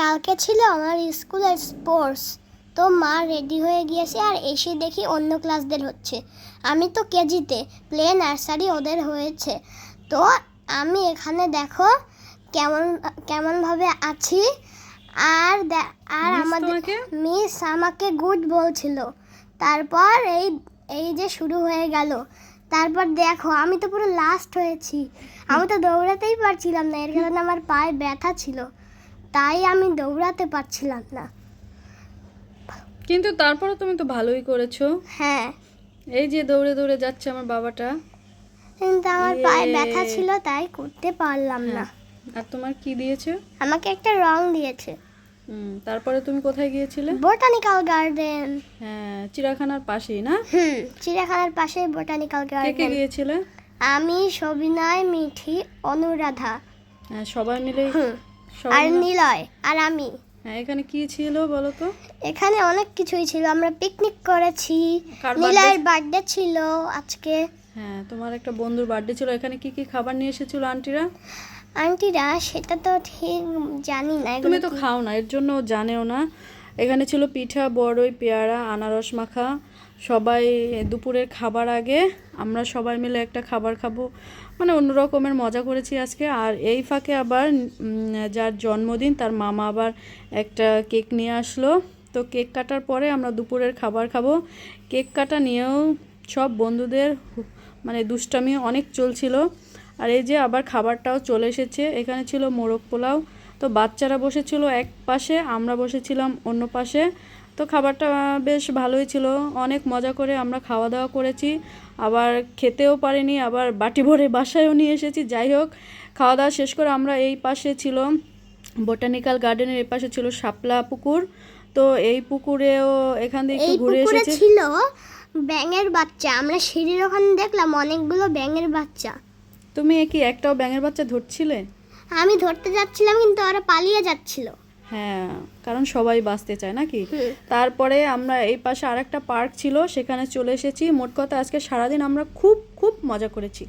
কালকে ছিল আমার স্কুলের স্পোর্টস, তো মা রেডি হয়ে গিয়েছে আর এসে দেখি অন্য ক্লাসদের হচ্ছে। আমি তো কেজিতে, প্লে নার্সারি ওদের হয়েছে। তো আমি এখানে দেখো কেমন কেমনভাবে আছি। আর আমাদের মিস আমাকে গুড বলছিল। তারপর এই যে শুরু হয়ে গেল। তারপর দেখো আমি তো পুরো লাস্ট হয়েছি। আমি তো দৌড়াতেই পারছিলাম না, এর কারণে আমার পায়ে ব্যথা ছিল, তাই আমি দৌড়াতে পারছিলাম না। কিন্তু তারপরে তুমি তো ভালোই করেছো। হ্যাঁ, এই যে দৌড়ে দৌড়ে যাচ্ছে আমার বাবাটা। কিন্তু আমার পায়ে ব্যথা ছিল তাই করতে পারলাম না। আর তোমার কি দিয়েছে? আমাকে একটা রং দিয়েছে। তারপরে তুমি কোথায় গিয়েছিলে? Botanical garden. হ্যাঁ, চিড়িয়াখানার পাশেই না? চিড়িয়াখানার পাশে বোটানিক্যাল কে কে গার্ডেন। গিয়েছিলে? আমি, সবিনয়, মিঠি, অনুরাধা, হ্যাঁ, সবাই মিলে। আর নিলয় আর আমি। হ্যাঁ, এখানে কি ছিল বলো তো? এখানে অনেক কিছুই ছিল, আমরা পিকনিক করেছি। নিলয়ের বার্থডে ছিল আজকে। হ্যাঁ, তোমার একটা বন্ধুর বার্থডে ছিল। এখানে কি কি খাবার নিয়ে এসেছিল আন্টিরা? আন্টিরা সেটা তো ঠিক জানি না, তুমি তো খাও না, এর জন্য জানেও না। এখানে ছিল পিঠা, বড়ই, পেয়ারা, আনারস মাখা। সবাই দুপুরের খাবার আগে আমরা সবাই মিলে একটা খাবার খাবো, মানে অন্য রকমের মজা করেছি আজকে। আর এই ফাঁকে আবার যার জন্মদিন তার মামা আবার একটা কেক নিয়ে আসলো। তো কেক কাটার পরে আমরা দুপুরের খাবার খাবো। কেক কাটা নিয়েও সব বন্ধুদের মানে দুষ্টামি অনেক চলছিল। আর এই যে আবার খাবারটাও চলে এসেছে। এখানে ছিল মোরগ পোলাও। তো বাচ্চারা বসেছিল এক পাশে, আমরা বসেছিলাম অন্য পাশে। তো খাবারটা বেশ ভালোই ছিল, অনেক মজা করে আমরা খাওয়া দাওয়া করেছি। আবার খেতেও পারিনি, আবার বাটি ভরে বাসায়ও নিয়ে এসেছি। যাই হোক, খাওয়া দাওয়া শেষ করে আমরা এই পাশে ছিল বোটানিক্যাল গার্ডেনের এই পাশে ছিল শাপলা পুকুর। তো এই পুকুরেও এখান থেকে একটু ঘুরে এসেছি। ছিল ব্যাঙের বাচ্চা, আমরা সিঁড়ির ওখানে দেখলাম অনেকগুলো ব্যাঙের বাচ্চা। তুমি কি একটাও ব্যাঙের বাচ্চা ধরছিলে? আমি ধরতে যাচ্ছিলাম কিন্তু ওরা পালিয়ে যাচ্ছিল। হ্যাঁ, কারণ সবাই বাঁচতে চায় নাকি। তারপরে আমরা এই পাশে আরেকটা পার্ক ছিল, সেখানে চলে এসেছি। মোট কথা আজকে সারাদিন আমরা খুব খুব মজা করেছি।